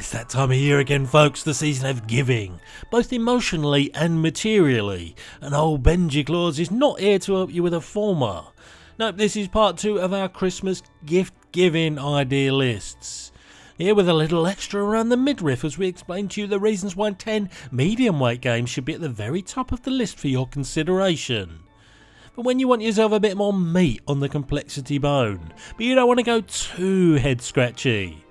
It's that time of year again, folks, the season of giving, both emotionally and materially, and old Benji Claus is not here to help you with a former. No, this is part 2 of our Christmas gift giving idea lists. Here with a little extra around the midriff as we explain to you the reasons why 10 medium weight games should be at the very top of the list for your consideration. But when you want yourself a bit more meat on the complexity bone, but you don't want to go too head scratchy.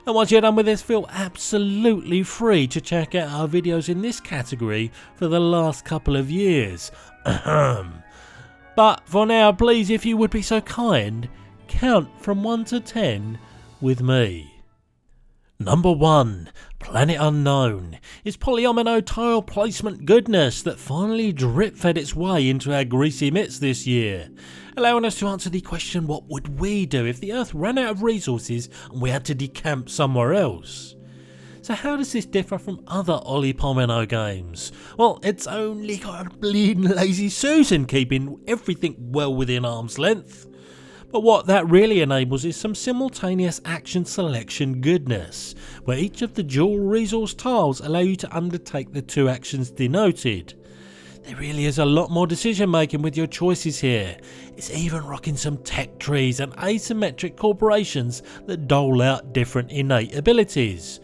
And once you're done with this, feel absolutely free to check out our videos in this category for the last couple of years. But for now, please, if you would be so kind, count from 1 to 10 with me. Number 1, Planet Unknown, is polyomino tile placement goodness that finally drip-fed its way into our greasy mitts this year, allowing us to answer the question, what would we do if the Earth ran out of resources and we had to decamp somewhere else? So how does this differ from other Olipomino games? Well, it's only got a bleeding lazy Susan keeping everything well within arm's length. But what that really enables is some simultaneous action selection goodness, where each of the dual resource tiles allow you to undertake the 2 actions denoted. There really is a lot more decision making with your choices here. It's even rocking some tech trees and asymmetric corporations that dole out different innate abilities.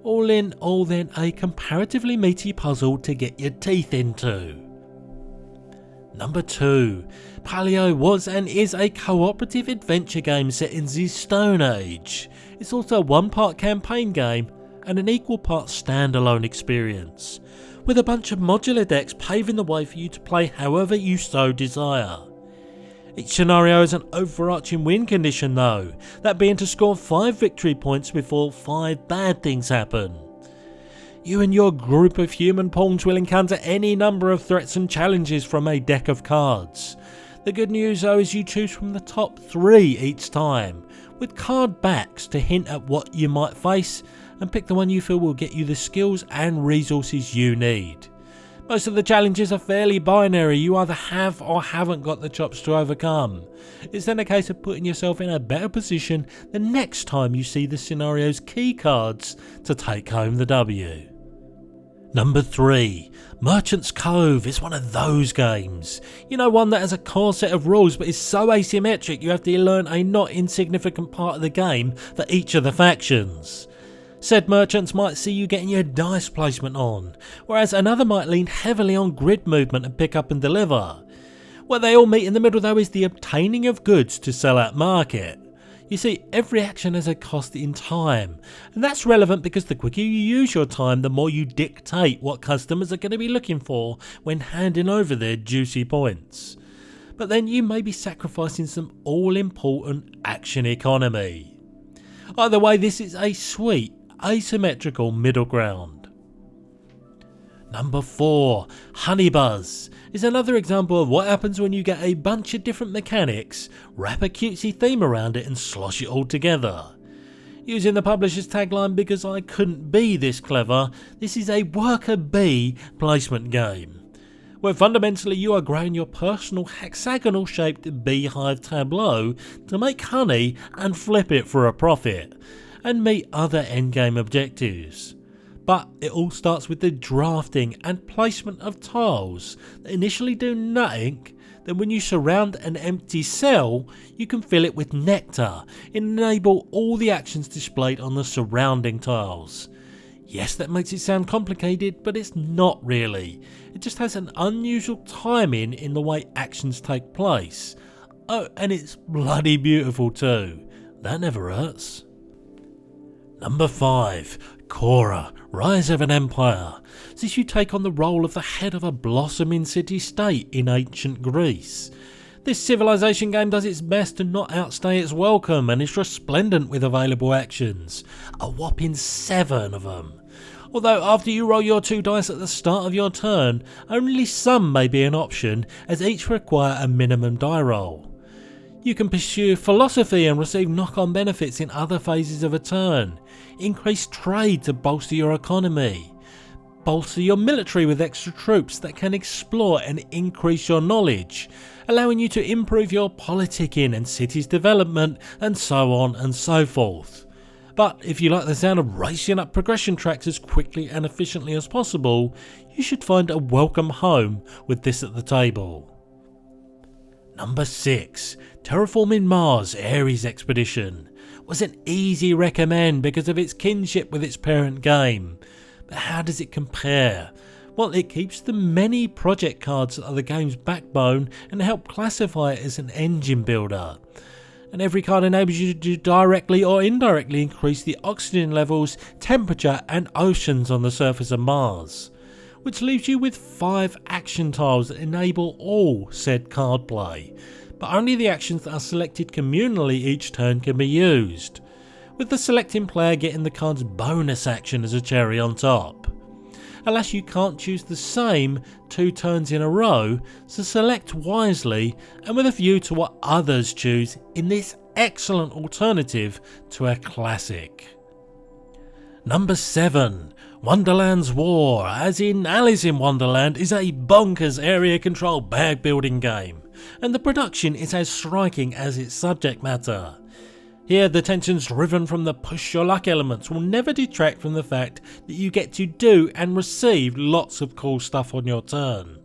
All in all then, a comparatively meaty puzzle to get your teeth into. Number 2, Paleo was and is a cooperative adventure game set in the Stone Age. It's also a 1-part campaign game and an equal part standalone experience, with a bunch of modular decks paving the way for you to play however you so desire. Each scenario has an overarching win condition though, that being to score 5 victory points before 5 bad things happen. You and your group of human pawns will encounter any number of threats and challenges from a deck of cards. The good news though is you choose from the top 3 each time, with card backs to hint at what you might face, and pick the one you feel will get you the skills and resources you need. Most of the challenges are fairly binary, you either have or haven't got the chops to overcome. It's then a case of putting yourself in a better position the next time you see the scenario's key cards to take home the W. Number 3, Merchant's Cove is one of those games. You know, one that has a core set of rules but is so asymmetric you have to learn a not insignificant part of the game for each of the factions. Said merchants might see you getting your dice placement on, whereas another might lean heavily on grid movement and pick up and deliver. Where they all meet in the middle though is the obtaining of goods to sell at market. You see, every action has a cost in time, and that's relevant because the quicker you use your time, the more you dictate what customers are going to be looking for when handing over their juicy points. But then you may be sacrificing some all-important action economy. Either way, this is a sweet, asymmetrical middle ground. Number 4, Honeybuzz, is another example of what happens when you get a bunch of different mechanics, wrap a cutesy theme around it and slosh it all together. Using the publisher's tagline, because I couldn't be this clever, this is a worker bee placement game, where fundamentally you are growing your personal hexagonal shaped beehive tableau to make honey and flip it for a profit, and meet other endgame objectives. But it all starts with the drafting and placement of tiles that initially do nothing. Then when you surround an empty cell, you can fill it with nectar and enable all the actions displayed on the surrounding tiles. Yes, that makes it sound complicated, but it's not really. It just has an unusual timing in the way actions take place. Oh, and it's bloody beautiful too. That never hurts. Number 5, Cora, Rise of an Empire. Since you take on the role of the head of a blossoming city-state in ancient Greece. This civilization game does its best to not outstay its welcome and is resplendent with available actions, a whopping 7 of them. Although after you roll your 2 dice at the start of your turn, only some may be an option, as each require a minimum die roll. You can pursue philosophy and receive knock-on benefits in other phases of a turn, increase trade to bolster your economy, bolster your military with extra troops that can explore and increase your knowledge, allowing you to improve your politicking and cities development, and so on and so forth. But if you like the sound of racing up progression tracks as quickly and efficiently as possible, you should find a welcome home with this at the table. Number 6. Terraforming Mars Ares Expedition was an easy recommend because of its kinship with its parent game. But how does it compare? Well, it keeps the many project cards that are the game's backbone and help classify it as an engine builder. And every card enables you to directly or indirectly increase the oxygen levels, temperature and oceans on the surface of Mars, which leaves you with 5 action tiles that enable all said card play, but only the actions that are selected communally each turn can be used, with the selecting player getting the card's bonus action as a cherry on top. Alas, you can't choose the same 2 turns in a row, so select wisely and with a view to what others choose in this excellent alternative to a classic. Number 7. Wonderlands War, as in Alice in Wonderland, is a bonkers area control bag building game, and the production is as striking as its subject matter. Here, the tensions driven from the push your luck elements will never detract from the fact that you get to do and receive lots of cool stuff on your turn.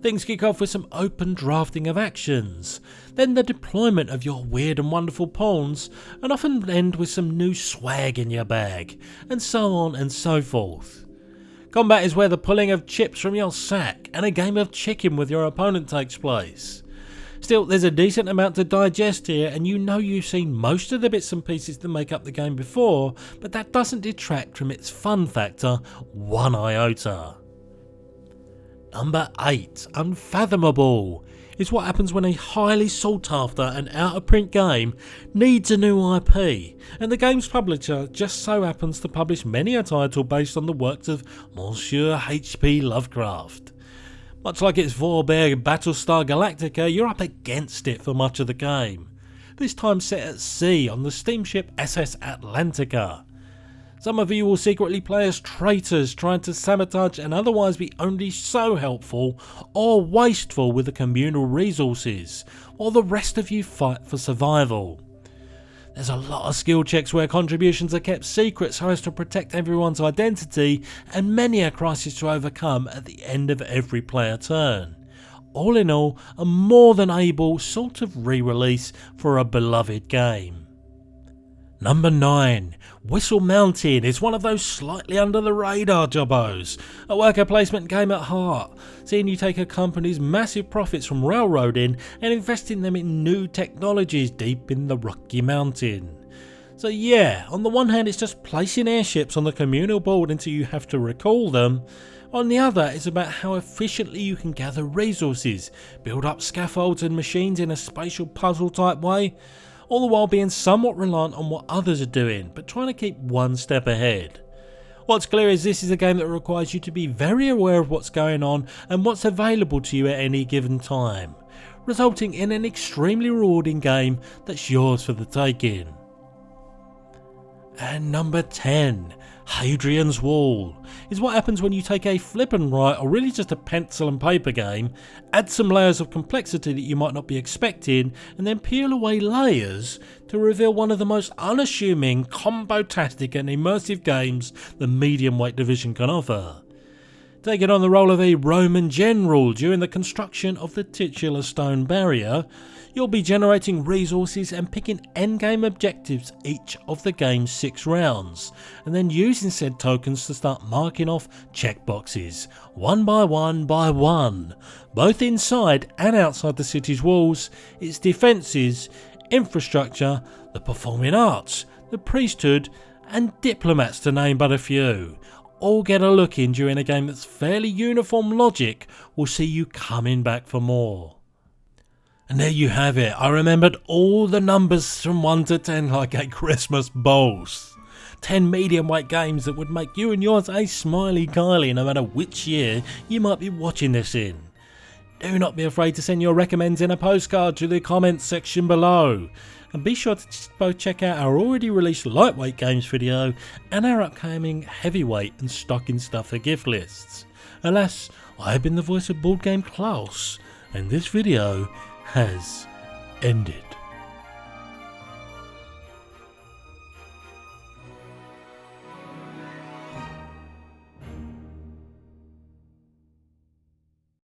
Things kick off with some open drafting of actions, then the deployment of your weird and wonderful pawns, and often end with some new swag in your bag, and so on and so forth. Combat is where the pulling of chips from your sack and a game of chicken with your opponent takes place. Still, there's a decent amount to digest here, and you know you've seen most of the bits and pieces that make up the game before, but that doesn't detract from its fun factor one iota. Number 8. Unfathomable is what happens when a highly sought after and out of print game needs a new IP, and the game's publisher just so happens to publish many a title based on the works of Monsieur H.P. Lovecraft. Much like its forebear Battlestar Galactica, you're up against it for much of the game, this time set at sea on the steamship SS Atlantica. Some of you will secretly play as traitors trying to sabotage and otherwise be only so helpful or wasteful with the communal resources, while the rest of you fight for survival. There's a lot of skill checks where contributions are kept secret so as to protect everyone's identity, and many a crisis to overcome at the end of every player turn. All in all, a more than able sort of re-release for a beloved game. Number 9. Whistle Mountain is one of those slightly under the radar jobbos, a worker placement game at heart, seeing you take a company's massive profits from railroading and investing them in new technologies deep in the Rocky Mountain. So yeah, on the one hand it's just placing airships on the communal board until you have to recall them. On the other, it's about how efficiently you can gather resources, build up scaffolds and machines in a spatial puzzle type way, all the while being somewhat reliant on what others are doing, but trying to keep one step ahead. What's clear is this is a game that requires you to be very aware of what's going on and what's available to you at any given time, resulting in an extremely rewarding game that's yours for the taking. And number 10. Adrians Wall is what happens when you take a flip and write, or really just a pencil and paper game, add some layers of complexity that you might not be expecting, and then peel away layers to reveal one of the most unassuming, combo-tastic and immersive games the Mediumweight division can offer. Taking on the role of a Roman general during the construction of the titular stone barrier, you'll be generating resources and picking endgame objectives each of the game's 6 rounds, and then using said tokens to start marking off checkboxes, one by one, both inside and outside the city's walls, its defences, infrastructure, the performing arts, the priesthood, and diplomats, to name but a few. All get a look in during a game that's fairly uniform logic will see you coming back for more. And there you have it. I remembered all the numbers from 1 to 10 like a Christmas boss. 10 medium-weight games that would make you and yours a smiley Kylie no matter which year you might be watching this in. Do not be afraid to send your recommends in a postcard to the comments section below. And be sure to both check out our already released lightweight games video and our upcoming heavyweight and stocking stuffer gift lists. Alas, I have been the voice of Board Game Klaus, and this video has ended.